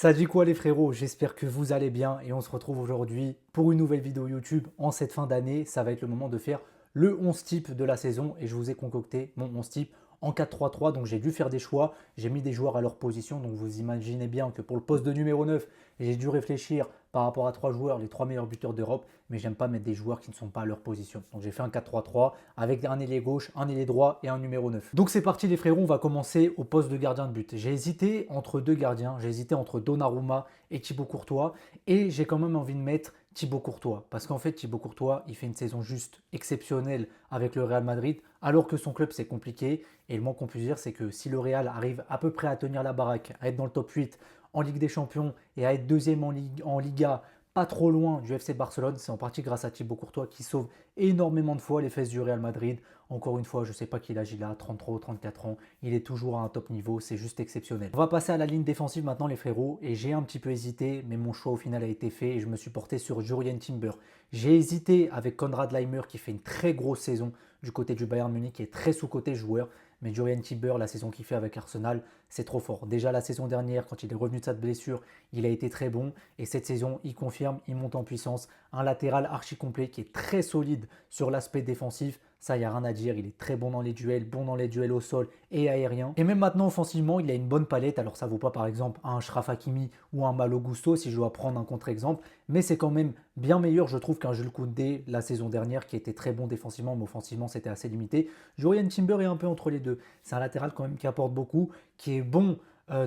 Ça dit quoi les frérots? J'espère que vous allez bien et on se retrouve aujourd'hui pour une nouvelle vidéo YouTube en cette fin d'année. Ça va être le moment de faire le 11 type de la saison et je vous ai concocté mon 11 type en 4-3-3. Donc j'ai dû faire des choix, j'ai mis des joueurs à leur position. Donc vous imaginez bien que pour le poste de numéro 9, j'ai dû réfléchir par rapport à trois joueurs, les trois meilleurs buteurs d'Europe, mais j'aime pas mettre des joueurs qui ne sont pas à leur position. Donc j'ai fait un 4-3-3 avec un ailier gauche, un ailier droit et un numéro 9. Donc c'est parti les frérots, on va commencer au poste de gardien de but. J'ai hésité entre deux gardiens, j'ai hésité entre Donnarumma et Thibaut Courtois et j'ai quand même envie de mettre Thibaut Courtois parce qu'en fait Thibaut Courtois, il fait une saison juste exceptionnelle avec le Real Madrid alors que son club c'est compliqué et le moins qu'on puisse dire c'est que si le Real arrive à peu près à tenir la baraque, à être dans le top 8 en Ligue des Champions et à être deuxième en Liga, pas trop loin du FC Barcelone, c'est en partie grâce à Thibaut Courtois qui sauve énormément de fois les fesses du Real Madrid. Encore une fois, je ne sais pas quel âge il a, 33 ou 34 ans, il est toujours à un top niveau, c'est juste exceptionnel. On va passer à la ligne défensive maintenant les frérots, et j'ai un petit peu hésité, mais mon choix au final a été fait et je me suis porté sur Jurien Timber. J'ai hésité avec Konrad Laimer qui fait une très grosse saison du côté du Bayern Munich, qui est très sous-coté joueur, mais Jurien Timber, la saison qu'il fait avec Arsenal, c'est trop fort. Déjà la saison dernière, quand il est revenu de sa blessure, il a été très bon. Et cette saison, il confirme, il monte en puissance. Un latéral archi complet qui est très solide sur l'aspect défensif. Ça, il n'y a rien à dire. Il est très bon dans les duels au sol et aérien. Et même maintenant, offensivement, il a une bonne palette. Alors, ça ne vaut pas, par exemple, un Achraf Hakimi ou un Malo Gusto, si je dois prendre un contre-exemple. Mais c'est quand même bien meilleur, je trouve, qu'un Jules Koundé la saison dernière, qui était très bon défensivement, mais offensivement, c'était assez limité. Jurien Timber est un peu entre les deux. C'est un latéral quand même qui apporte beaucoup, qui est bon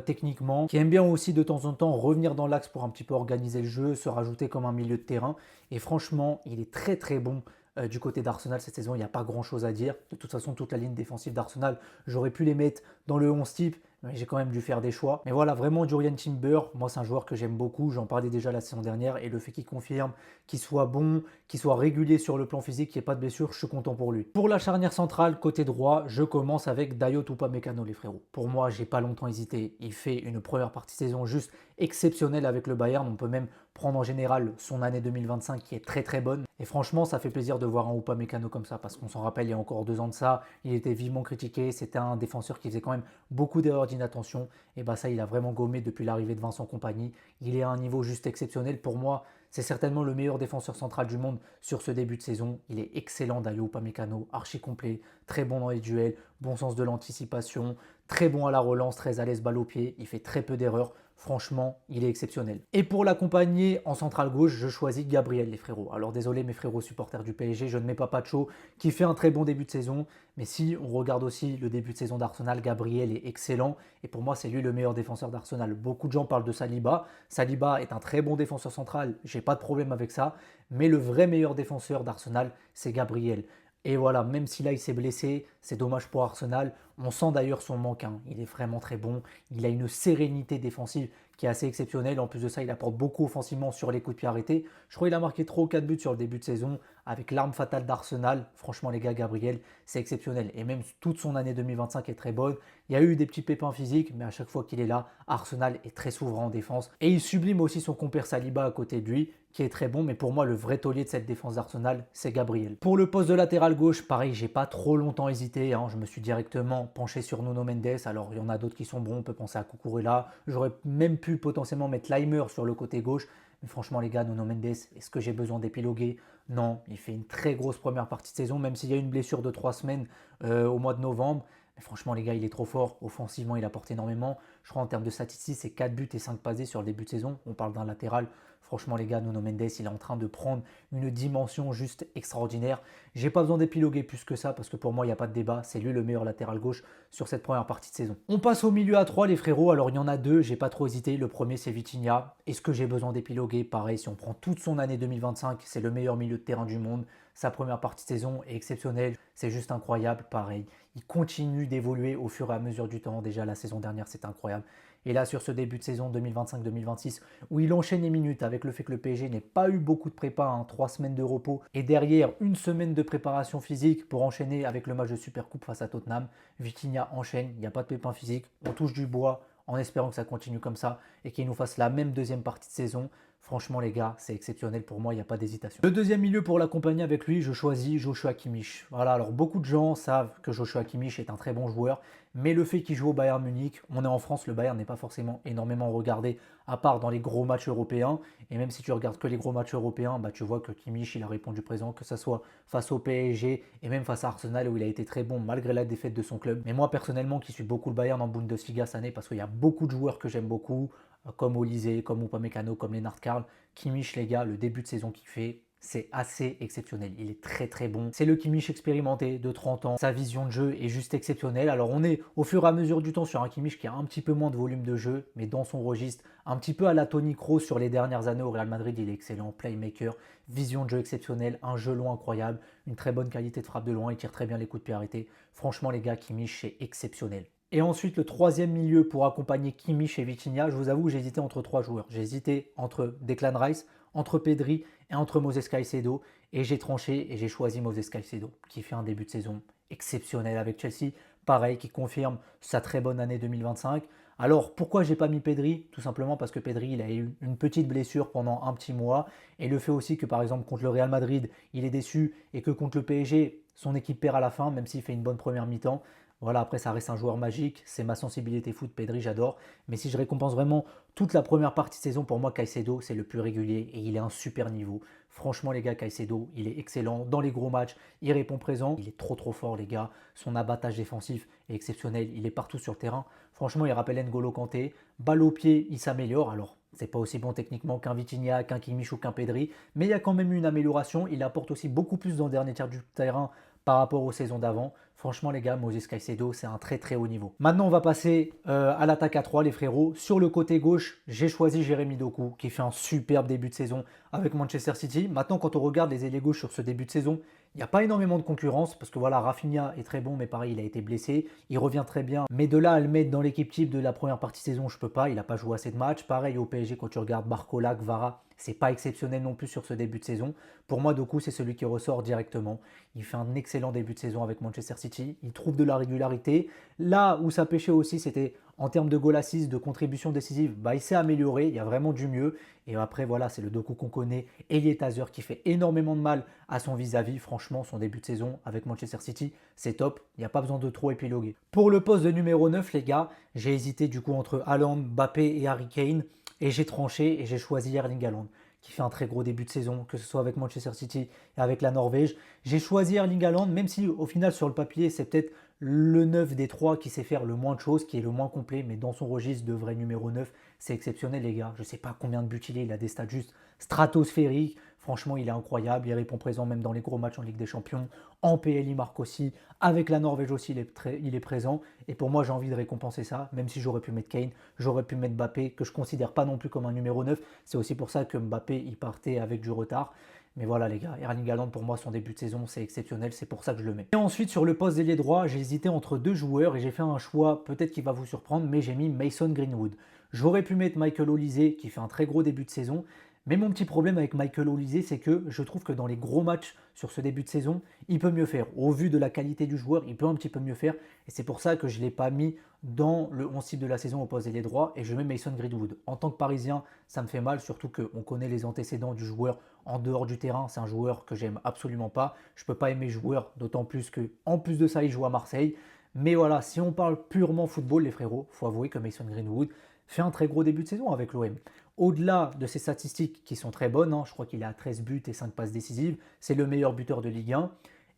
techniquement, qui aime bien aussi de temps en temps revenir dans l'axe pour un petit peu organiser le jeu, se rajouter comme un milieu de terrain. Et franchement, il est très très bon du côté d'Arsenal cette saison. Il n'y a pas grand chose à dire. De toute façon, toute la ligne défensive d'Arsenal, j'aurais pu les mettre dans le 11 type, mais j'ai quand même dû faire des choix. Mais voilà, vraiment, Jurien Timber, moi, c'est un joueur que j'aime beaucoup. J'en parlais déjà la saison dernière. Et le fait qu'il confirme, qu'il soit bon, qu'il soit régulier sur le plan physique, qu'il n'y ait pas de blessure, je suis content pour lui. Pour la charnière centrale, côté droit, je commence avec Dayot Upamecano, les frérots. Pour moi, j'ai pas longtemps hésité. Il fait une première partie de saison juste exceptionnelle avec le Bayern. On peut même prendre en général son année 2025 qui est très très bonne. Et franchement, ça fait plaisir de voir un Upamecano comme ça, parce qu'on s'en rappelle, il y a encore 2 ans de ça, il était vivement critiqué. C'était un défenseur qui faisait quand même beaucoup d'erreurs d'inattention. Et bah ça, il a vraiment gommé depuis l'arrivée de Vincent Kompany. Il est à un niveau juste exceptionnel. Pour moi, c'est certainement le meilleur défenseur central du monde sur ce début de saison. Il est excellent, Dayo Upamecano, archi complet, très bon dans les duels, bon sens de l'anticipation, très bon à la relance, très à l'aise balle au pied. Il fait très peu d'erreurs. Franchement, il est exceptionnel. Et pour l'accompagner en centrale gauche, je choisis Gabriel, les frérots. Alors désolé mes frérots supporters du PSG, je ne mets pas Pacho qui fait un très bon début de saison. Mais si on regarde aussi le début de saison d'Arsenal, Gabriel est excellent. Et pour moi, c'est lui le meilleur défenseur d'Arsenal. Beaucoup de gens parlent de Saliba. Saliba est un très bon défenseur central, j'ai pas de problème avec ça. Mais le vrai meilleur défenseur d'Arsenal, c'est Gabriel. Et voilà, même si là il s'est blessé, c'est dommage pour Arsenal. On sent d'ailleurs son manque, hein. Il est vraiment très bon. Il a une sérénité défensive qui est assez exceptionnelle. En plus de ça, il apporte beaucoup offensivement sur les coups de pied arrêtés. Je crois qu'il a marqué 3 ou 4 buts sur le début de saison avec l'arme fatale d'Arsenal. Franchement, les gars, Gabriel, c'est exceptionnel. Et même toute son année 2025 est très bonne. Il y a eu des petits pépins physiques, mais à chaque fois qu'il est là, Arsenal est très souverain en défense. Et il sublime aussi son compère Saliba à côté de lui, qui est très bon. Mais pour moi, le vrai taulier de cette défense d'Arsenal, c'est Gabriel. Pour le poste de latéral gauche, pareil, j'ai pas trop longtemps hésité, hein. Je me suis directement penché sur Nuno Mendes. Alors, il y en a d'autres qui sont bons. On peut penser à Cucurella. J'aurais même pu potentiellement mettre Laimer sur le côté gauche. Mais franchement, les gars, Nuno Mendes, est-ce que j'ai besoin d'épiloguer? Non, il fait une très grosse première partie de saison, même s'il y a une blessure de 3 semaines au mois de novembre. Mais franchement, les gars, il est trop fort. Offensivement, il apporte énormément. Je crois en termes de statistiques, c'est 4 buts et 5 passés sur le début de saison. On parle d'un latéral. Franchement, les gars, Nuno Mendes, il est en train de prendre une dimension juste extraordinaire. J'ai pas besoin d'épiloguer plus que ça parce que pour moi, il n'y a pas de débat. C'est lui le meilleur latéral gauche sur cette première partie de saison. On passe au milieu à 3, les frérots. Alors, il y en a deux, j'ai pas trop hésité. Le premier, c'est Vitinha. Est-ce que j'ai besoin d'épiloguer? Pareil, si on prend toute son année 2025, c'est le meilleur milieu de terrain du monde. Sa première partie de saison est exceptionnelle. C'est juste incroyable. Pareil, il continue d'évoluer au fur et à mesure du temps. Déjà, la saison dernière, c'était incroyable. Et là, sur ce début de saison 2025-2026, où il enchaîne les minutes avec le fait que le PSG n'ait pas eu beaucoup de prépa, hein, 3 semaines de repos, et derrière une semaine de préparation physique pour enchaîner avec le match de Supercoupe face à Tottenham, Vitinha enchaîne, il n'y a pas de pépin physique, on touche du bois en espérant que ça continue comme ça et qu'il nous fasse la même deuxième partie de saison. Franchement, les gars, c'est exceptionnel pour moi, il n'y a pas d'hésitation. Le deuxième milieu pour l'accompagner avec lui, je choisis Joshua Kimmich. Voilà, alors beaucoup de gens savent que Joshua Kimmich est un très bon joueur, mais le fait qu'il joue au Bayern Munich, on est en France, le Bayern n'est pas forcément énormément regardé, à part dans les gros matchs européens. Et même si tu regardes que les gros matchs européens, bah, tu vois que Kimmich, il a répondu présent, que ce soit face au PSG et même face à Arsenal, où il a été très bon malgré la défaite de son club. Mais moi, personnellement, qui suis beaucoup le Bayern en Bundesliga cette année, parce qu'il y a beaucoup de joueurs que j'aime beaucoup, comme Olysée, comme Upamecano, comme Lennart Karl. Kimmich, les gars, le début de saison qu'il fait, c'est assez exceptionnel. Il est très très bon. C'est le Kimmich expérimenté de 30 ans. Sa vision de jeu est juste exceptionnelle. Alors on est au fur et à mesure du temps sur un Kimmich qui a un petit peu moins de volume de jeu, mais dans son registre, un petit peu à la Toni Kroos sur les dernières années au Real Madrid, il est excellent. Playmaker, vision de jeu exceptionnelle, un jeu long incroyable, une très bonne qualité de frappe de loin, il tire très bien les coups de pied arrêtés. Franchement les gars, Kimmich c'est exceptionnel. Et ensuite, le troisième milieu pour accompagner Kimmich et Vitinha, je vous avoue, j'ai hésité entre trois joueurs. J'ai hésité entre Declan Rice, entre Pedri et entre Moses Caicedo. Et j'ai tranché et j'ai choisi Moses Caicedo, qui fait un début de saison exceptionnel avec Chelsea. Pareil, qui confirme sa très bonne année 2025. Alors, pourquoi j'ai pas mis Pedri? Tout simplement parce que Pedri, il a eu une petite blessure pendant un petit mois. Et le fait aussi que, par exemple, contre le Real Madrid, il est déçu et que contre le PSG, son équipe perd à la fin, même s'il fait une bonne première mi-temps. Voilà, après, ça reste un joueur magique. C'est ma sensibilité foot, Pedri, j'adore. Mais si je récompense vraiment toute la première partie de saison, pour moi, Caicedo, c'est le plus régulier et il est à un super niveau. Franchement, les gars, Caicedo, il est excellent. Dans les gros matchs, il répond présent. Il est trop, trop fort, les gars. Son abattage défensif est exceptionnel. Il est partout sur le terrain. Franchement, il rappelle N'Golo Kanté. Balle au pied, il s'améliore. Alors, c'est pas aussi bon techniquement qu'un Vitinha, qu'un Kimmich ou qu'un Pedri. Mais il y a quand même une amélioration. Il apporte aussi beaucoup plus dans le dernier tiers du terrain par rapport aux saisons d'avant. Franchement, les gars, Moses Caicedo, c'est un très très haut niveau. Maintenant, on va passer à l'attaque à 3, les frérots. Sur le côté gauche, j'ai choisi Jérémy Doku, qui fait un superbe début de saison avec Manchester City. Maintenant, quand on regarde les ailiers gauche sur ce début de saison, il n'y a pas énormément de concurrence, parce que voilà, Rafinha est très bon, mais pareil, il a été blessé. Il revient très bien. Mais de là à le mettre dans l'équipe type de la première partie de saison, je peux pas. Il n'a pas joué assez de matchs. Pareil au PSG, quand tu regardes Barcola, Kvara, c'est pas exceptionnel non plus sur ce début de saison. Pour moi, Doku, c'est celui qui ressort directement. Il fait un excellent début de saison avec Manchester City. Il trouve de la régularité. Là où ça pêchait aussi, c'était en termes de goal assist, de contribution décisive. Bah, il s'est amélioré. Il y a vraiment du mieux. Et après, voilà, c'est le Doku qu'on connaît. Elliot Hazer qui fait énormément de mal à son vis-à-vis. Franchement, son début de saison avec Manchester City, c'est top. Il n'y a pas besoin de trop épiloguer. Pour le poste de numéro 9, les gars, j'ai hésité du coup entre Haaland, Mbappé et Harry Kane. Et j'ai tranché et j'ai choisi Erling Haaland, qui fait un très gros début de saison, que ce soit avec Manchester City et avec la Norvège. J'ai choisi Erling Haaland, même si au final sur le papier c'est peut-être le 9 des 3 qui sait faire le moins de choses, qui est le moins complet, mais dans son registre de vrai numéro 9, c'est exceptionnel les gars. Je ne sais pas combien de buts il a des stats juste stratosphériques. Franchement, il est incroyable, il répond présent même dans les gros matchs en Ligue des Champions. En PL, il marque aussi. Avec la Norvège aussi, il est présent. Et pour moi, j'ai envie de récompenser ça, même si j'aurais pu mettre Kane, j'aurais pu mettre Mbappé, que je ne considère pas non plus comme un numéro 9. C'est aussi pour ça que Mbappé, il partait avec du retard. Mais voilà les gars, Erling Haaland pour moi son début de saison c'est exceptionnel, c'est pour ça que je le mets. Et ensuite sur le poste d'ailier droit, j'ai hésité entre deux joueurs et j'ai fait un choix peut-être qui va vous surprendre, mais j'ai mis Mason Greenwood. J'aurais pu mettre Michael Olise qui fait un très gros début de saison, mais mon petit problème avec Michael Olise c'est que je trouve que dans les gros matchs sur ce début de saison, il peut mieux faire. Au vu de la qualité du joueur, il peut un petit peu mieux faire et c'est pour ça que je ne l'ai pas mis dans le 11 type de la saison au poste d'ailier droit et je mets Mason Greenwood. En tant que Parisien, ça me fait mal, surtout qu'on connaît les antécédents du joueur en dehors du terrain. C'est un joueur que j'aime absolument pas. Je ne peux pas aimer joueur, d'autant plus que en plus de ça, il joue à Marseille. Mais voilà, si on parle purement football, les frérots, il faut avouer que Mason Greenwood fait un très gros début de saison avec l'OM. Au-delà de ses statistiques qui sont très bonnes, je crois qu'il a 13 buts et 5 passes décisives, c'est le meilleur buteur de Ligue 1.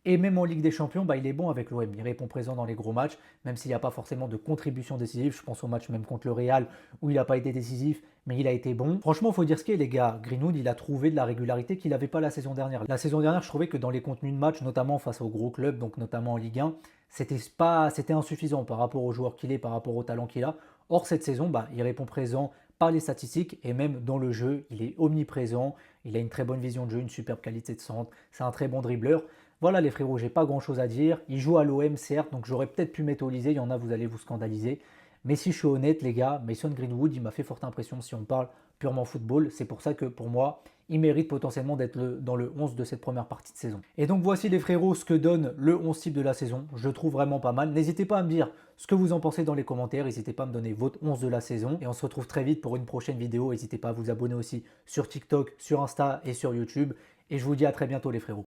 Et même en Ligue des Champions, il est bon avec l'OM. Il répond présent dans les gros matchs, même s'il n'y a pas forcément de contribution décisive. Je pense au match même contre le Real où il n'a pas été décisif, mais il a été bon. Franchement, il faut dire ce qu'est, les gars. Greenwood, il a trouvé de la régularité qu'il n'avait pas la saison dernière. La saison dernière, je trouvais que dans les contenus de match, notamment face aux gros clubs, donc notamment en Ligue 1, c'était insuffisant par rapport au joueur qu'il est, par rapport au talent qu'il a. Or, cette saison, il répond présent par les statistiques et même dans le jeu, il est omniprésent. Il a une très bonne vision de jeu, une superbe qualité de centre. C'est un très bon dribbleur. Voilà les frérots, j'ai pas grand chose à dire. Il joue à l'OM certes, donc j'aurais peut-être pu mettre Olise, il y en a, vous allez vous scandaliser. Mais si je suis honnête, les gars, Mason Greenwood, il m'a fait forte impression si on parle purement football. C'est pour ça que pour moi, il mérite potentiellement d'être dans le 11 de cette première partie de saison. Et donc voici les frérots ce que donne le 11 type de la saison. Je le trouve vraiment pas mal. N'hésitez pas à me dire ce que vous en pensez dans les commentaires. N'hésitez pas à me donner votre 11 de la saison. Et on se retrouve très vite pour une prochaine vidéo. N'hésitez pas à vous abonner aussi sur TikTok, sur Insta et sur YouTube. Et je vous dis à très bientôt les frérots.